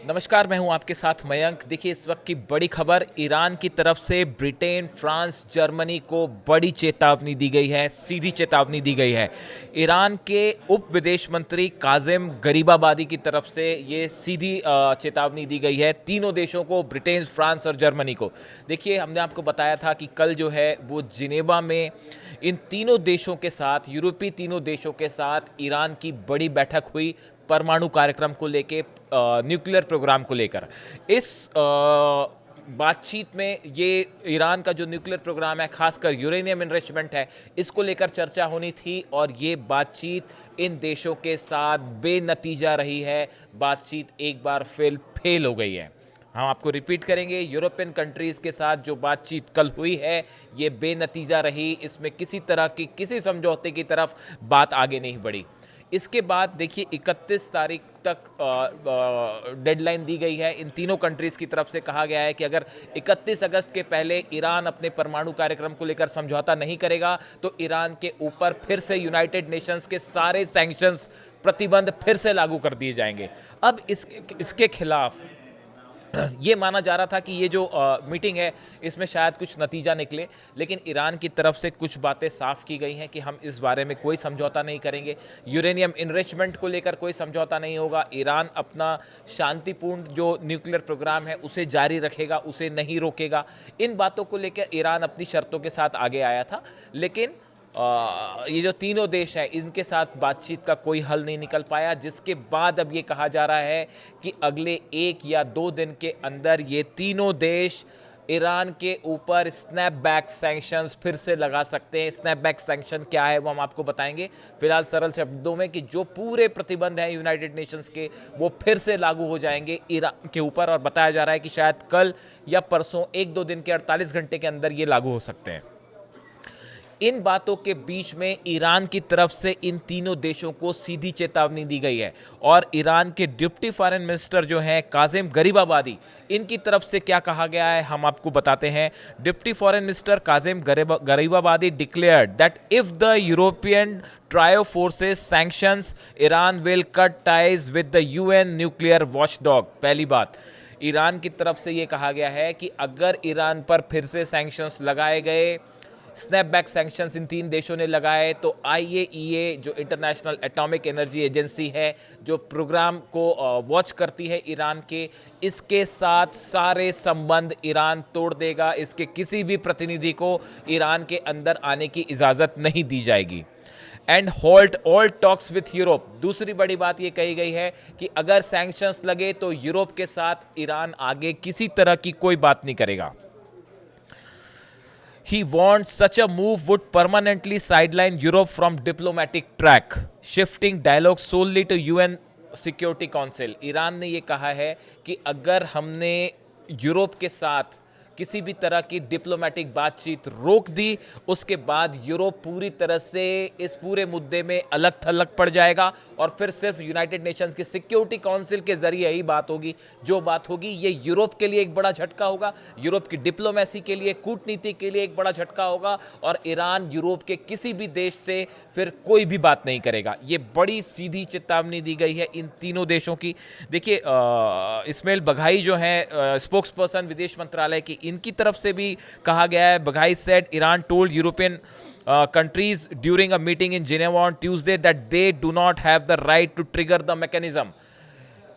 नमस्कार, मैं हूं आपके साथ मयंक। देखिए, इस वक्त की बड़ी खबर, ईरान की तरफ से ब्रिटेन, फ्रांस, जर्मनी को बड़ी चेतावनी दी गई है, सीधी चेतावनी दी गई है। ईरान के उप विदेश मंत्री काजिम गरीबाबादी की तरफ से ये सीधी चेतावनी दी गई है तीनों देशों को, ब्रिटेन, फ्रांस और जर्मनी को। देखिए, हमने आपको बताया था कि कल जो है वो जिनेवा में इन तीनों देशों के साथ, यूरोपीय तीनों देशों के साथ ईरान की बड़ी बैठक हुई परमाणु कार्यक्रम को लेके, न्यूक्लियर प्रोग्राम को लेकर। इस बातचीत में ये ईरान का जो न्यूक्लियर प्रोग्राम है, खासकर यूरेनियम एनरिचमेंट है, इसको लेकर चर्चा होनी थी और ये बातचीत इन देशों के साथ बेनतीजा रही है। बातचीत एक बार फिर फेल हो गई है। हम आपको रिपीट करेंगे, यूरोपियन कंट्रीज़ के साथ जो बातचीत कल हुई है ये बेनतीजा रही। इसमें किसी तरह की किसी समझौते की तरफ बात आगे नहीं बढ़ी। इसके बाद देखिए, 31 तारीख तक डेडलाइन दी गई है। इन तीनों कंट्रीज़ की तरफ से कहा गया है कि अगर 31 अगस्त के पहले ईरान अपने परमाणु कार्यक्रम को लेकर समझौता नहीं करेगा तो ईरान के ऊपर फिर से यूनाइटेड नेशंस के सारे सैंक्शंस, प्रतिबंध फिर से लागू कर दिए जाएंगे। अब इसके खिलाफ ये माना जा रहा था कि ये जो मीटिंग है इसमें शायद कुछ नतीजा निकले, लेकिन ईरान की तरफ से कुछ बातें साफ की गई हैं कि हम इस बारे में कोई समझौता नहीं करेंगे, यूरेनियम इनरिचमेंट को लेकर कोई समझौता नहीं होगा, ईरान अपना शांतिपूर्ण जो न्यूक्लियर प्रोग्राम है उसे जारी रखेगा, उसे नहीं रोकेगा। इन बातों को लेकर ईरान अपनी शर्तों के साथ आगे आया था, लेकिन ये जो तीनों देश हैं इनके साथ बातचीत का कोई हल नहीं निकल पाया, जिसके बाद अब ये कहा जा रहा है कि अगले 1 या 2 दिन के अंदर ये तीनों देश ईरान के ऊपर स्नैपबैक सैंक्शंस फिर से लगा सकते हैं। स्नैपबैक सैंक्शन क्या है वो हम आपको बताएंगे। फिलहाल सरल शब्दों में कि जो पूरे प्रतिबंध हैं यूनाइटेड नेशंस के वो फिर से लागू हो जाएंगे ईरान के ऊपर, और बताया जा रहा है कि शायद कल या परसों 1-2 दिन के 48 घंटे के अंदर ये लागू हो सकते हैं। इन बातों के बीच में ईरान की तरफ से इन तीनों देशों को सीधी चेतावनी दी गई है, और ईरान के डिप्टी फॉरेन मिनिस्टर जो हैं काजिम गरीबाबादी, इनकी तरफ से क्या कहा गया है हम आपको बताते हैं। Deputy foreign minister Kazim Gharibabadi declared that if the European trio forces sanctions, Iran will cut ties with the UN nuclear watchdog. पहली बात, ईरान की तरफ से ये कहा गया है कि अगर ईरान पर फिर से सैंक्शंस लगाए गए, स्नैपबैक सैंक्शंस इन 3 देशों ने लगाए, तो आईएईए जो इंटरनेशनल एटॉमिक एनर्जी एजेंसी है, जो प्रोग्राम को वॉच करती है ईरान के, इसके साथ सारे संबंध ईरान तोड़ देगा। इसके किसी भी प्रतिनिधि को ईरान के अंदर आने की इजाज़त नहीं दी जाएगी। And hold all talks with Europe. दूसरी बड़ी बात ये कही गई है कि अगर सैंक्शंस लगे तो यूरोप के साथ ईरान आगे किसी तरह की कोई बात नहीं करेगा। He wants such a move would permanently sideline Europe from diplomatic track, shifting dialogue solely to UN Security Council। Iran ने ये कहा है कि अगर हमने यूरोप के साथ किसी भी तरह की डिप्लोमेटिक बातचीत रोक दी, उसके बाद यूरोप पूरी तरह से इस पूरे मुद्दे में अलग थलग पड़ जाएगा और फिर सिर्फ यूनाइटेड नेशंस के सिक्योरिटी काउंसिल के जरिए ही बात होगी। जो बात होगी ये यूरोप के लिए एक बड़ा झटका होगा, यूरोप की डिप्लोमेसी के लिए, कूटनीति के लिए एक बड़ा झटका होगा, और ईरान यूरोप के किसी भी देश से फिर कोई भी बात नहीं करेगा। ये बड़ी सीधी चेतावनी दी गई है इन तीनों देशों की। देखिए, इस्माइल बघाई जो है स्पोक्स पर्सन विदेश मंत्रालय की, इनकी तरफ से भी कहा गया है। बघाई said Iran told European countries during a meeting in Geneva on Tuesday that they do not have the right to trigger the mechanism।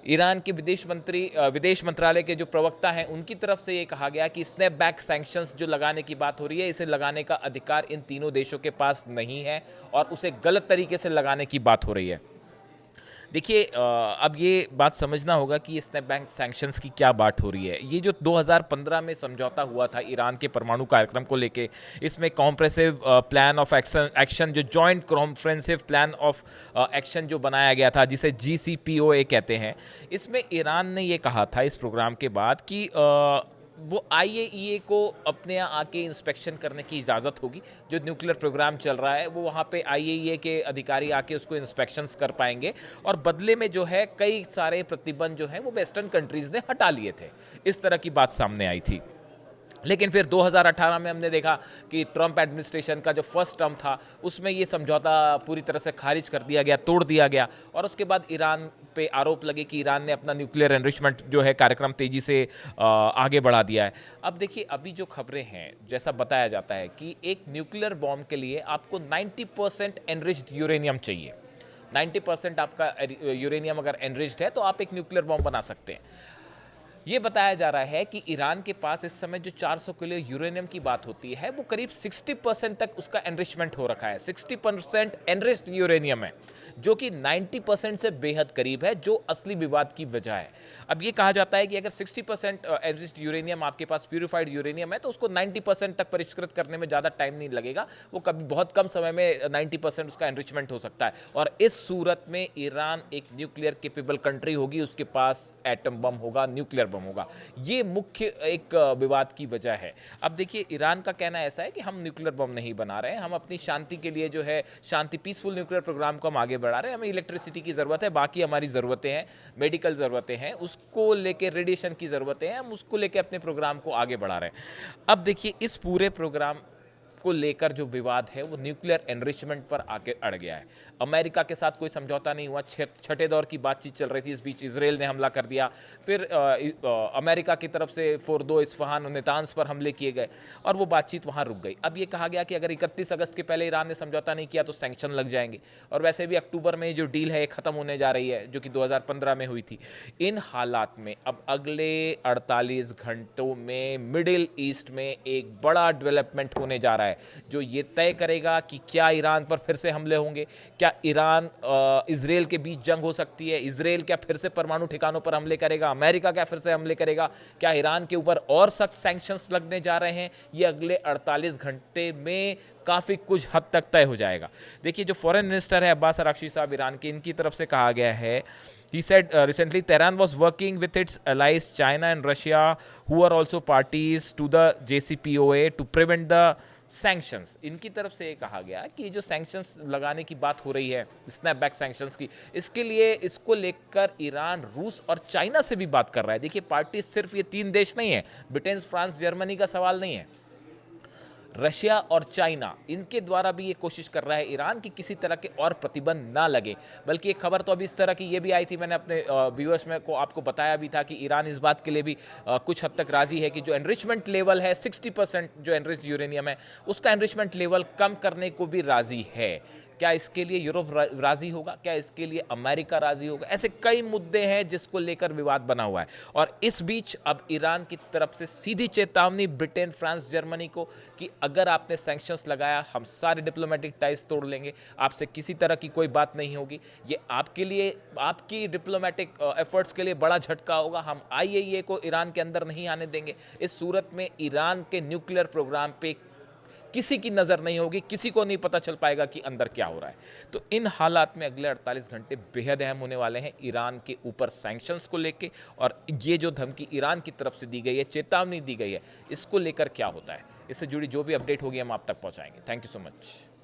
Iran के विदेश मंत्रालय के जो प्रवक्ता हैं उनकी तरफ से ये कहा गया कि स्नैपबैक सैंक्शंस जो लगाने की बात हो रही है, इसे लगाने का अधिकार इन तीनों देशों के पास नहीं है और उसे गलत तरीके से लगाने की बात हो रही है। देखिए, अब ये बात समझना होगा कि ये स्नैपबैक सैंक्शंस की क्या बात हो रही है। ये जो 2015 में समझौता हुआ था ईरान के परमाणु कार्यक्रम को लेके, इसमें कॉम्प्रेसिव प्लान ऑफ एक्शन जो joint comprehensive plan of action जो बनाया गया था, जिसे JCPOA कहते हैं, इसमें ईरान ने ये कहा था इस प्रोग्राम के बाद कि वो आईएईए को अपने यहाँ आके इंस्पेक्शन करने की इजाज़त होगी। जो न्यूक्लियर प्रोग्राम चल रहा है वो वहाँ पे आईएईए के अधिकारी आके उसको इंस्पेक्शंस कर पाएंगे, और बदले में जो है कई सारे प्रतिबंध जो हैं वो वेस्टर्न कंट्रीज़ ने हटा लिए थे। इस तरह की बात सामने आई थी। लेकिन फिर 2018 में हमने देखा कि ट्रंप एडमिनिस्ट्रेशन का जो फर्स्ट टर्म था उसमें ये समझौता पूरी तरह से खारिज कर दिया गया, तोड़ दिया गया, और उसके बाद ईरान पे आरोप लगे कि ईरान ने अपना न्यूक्लियर एनरिचमेंट जो है कार्यक्रम तेजी से आगे बढ़ा दिया है। अब देखिए, अभी जो खबरें हैं, जैसा बताया जाता है कि एक न्यूक्लियर बॉम्ब के लिए आपको 90% एनरिच्ड यूरेनियम चाहिए। 90% आपका यूरेनियम अगर एनरिच्ड है तो आप एक न्यूक्लियर बॉम्ब बना सकते हैं। ये बताया जा रहा है कि ईरान के पास इस समय जो 400 किलो यूरेनियम की बात होती है वो करीब 60% तक उसका एनरिचमेंट हो रखा है। 60% एनरिच्ड यूरेनियम है, जो कि 90% से बेहद करीब है, जो असली विवाद की वजह है। अब ये कहा जाता है कि अगर 60% एनरिच्ड यूरेनियम आपके पास प्यूरिफाइड यूरेनियम है तो उसको 90% तक परिष्कृत करने में ज़्यादा टाइम नहीं लगेगा, वो कभी बहुत कम समय में 90% उसका एनरिचमेंट हो सकता है। और इस सूरत में ईरान एक न्यूक्लियर केपेबल कंट्री होगी, उसके पास एटम बम होगा, न्यूक्लियर बम होगा। ये मुख्य एक विवाद की वजह है। अब देखिए, ईरान का कहना ऐसा है कि हम न्यूक्लियर बम नहीं बना रहे हैं, हम अपनी शांति के लिए जो है शांति पीसफुल न्यूक्लियर प्रोग्राम को हम आगे बढ़ा रहे हैं, हमें इलेक्ट्रिसिटी की ज़रूरत है, बाकी हमारी ज़रूरतें हैं, मेडिकल ज़रूरतें हैं, उसको लेके रेडिएशन की ज़रूरतें हैं, हम उसको लेके अपने प्रोग्राम को आगे बढ़ा रहे हैं। अब देखिए, इस पूरे प्रोग्राम को लेकर जो विवाद है वो न्यूक्लियर एनरिचमेंट पर आके अड़ गया है। अमेरिका के साथ कोई समझौता नहीं हुआ, छठे दौर की बातचीत चल रही थी, इस बीच इसराइल ने हमला कर दिया, फिर अमेरिका की तरफ से फोर्दो, इस्फहान और नेतान्स पर हमले किए गए और वो बातचीत वहाँ रुक गई। अब ये कहा गया कि अगर 31 अगस्त के पहले ईरान ने समझौता नहीं किया तो सैंक्शन लग जाएंगे, और वैसे भी अक्टूबर में जो डील है ख़त्म होने जा रही है, जो कि 2015 में हुई थी। इन हालात में अब अगले 48 घंटों में मिडिल ईस्ट में एक बड़ा डेवलपमेंट होने जा रहा है, जो ये तय करेगा कि क्या ईरान पर फिर से हमले होंगे, क्या ईरान इजराइल के बीच जंग हो सकती है, इजराइल क्या फिर से परमाणु ठिकानों पर हमले करेगा, अमेरिका क्या फिर से हमले करेगा, क्या ईरान के ऊपर और सख्त सैंक्शंस लगने जा रहे हैं, ये अगले 48 घंटे में काफ़ी कुछ हद तक तय हो जाएगा। देखिए, जो फॉरेन मिनिस्टर है अब्बास अराक्ची साहब ईरान के, इनकी तरफ से कहा गया है, he said recently Tehran was working with its allies China and Russia, who are also parties to the JCPOA, to prevent the sanctions. इनकी तरफ से ये कहा गया कि जो सैंक्शंस लगाने की बात हो रही है, स्नैपबैक सैंक्शंस की, इसके लिए इसको लेकर ईरान, रूस और चाइना से भी बात कर रहा है। देखिए, पार्टी सिर्फ ये 3 देश नहीं है, ब्रिटेन, फ्रांस, जर्मनी का सवाल नहीं है, रशिया और चाइना, इनके द्वारा भी ये कोशिश कर रहा है ईरान की किसी तरह के और प्रतिबंध ना लगे। बल्कि एक खबर तो अभी इस तरह की ये भी आई थी, मैंने अपने व्यूअर्स में को आपको बताया भी था कि ईरान इस बात के लिए भी कुछ हद तक राजी है कि जो एनरिचमेंट लेवल है 60% जो एनरिच्ड यूरेनियम है उसका एनरिचमेंट लेवल कम करने को भी राजी है। क्या इसके लिए यूरोप राजी होगा, क्या इसके लिए अमेरिका राजी होगा? ऐसे कई मुद्दे हैं जिसको लेकर विवाद बना हुआ है। और इस बीच अब ईरान की तरफ से सीधी चेतावनी ब्रिटेन, फ्रांस, जर्मनी को कि अगर आपने सैंक्शंस लगाया, हम सारे डिप्लोमेटिक टाइज तोड़ लेंगे, आपसे किसी तरह की कोई बात नहीं होगी। ये आपके लिए, आपकी डिप्लोमेटिक एफर्ट्स के लिए बड़ा झटका होगा। हम IAEA को ईरान के अंदर नहीं आने देंगे। इस सूरत में ईरान के न्यूक्लियर प्रोग्राम पे किसी की नज़र नहीं होगी, किसी को नहीं पता चल पाएगा कि अंदर क्या हो रहा है। तो इन हालात में अगले 48 घंटे बेहद अहम होने वाले हैं ईरान के ऊपर सैंक्शंस को लेके, और ये जो धमकी ईरान की तरफ से दी गई है, चेतावनी दी गई है, इसको लेकर क्या होता है, इससे जुड़ी जो भी अपडेट होगी हम आप तक पहुंचाएंगे। Thank you so much.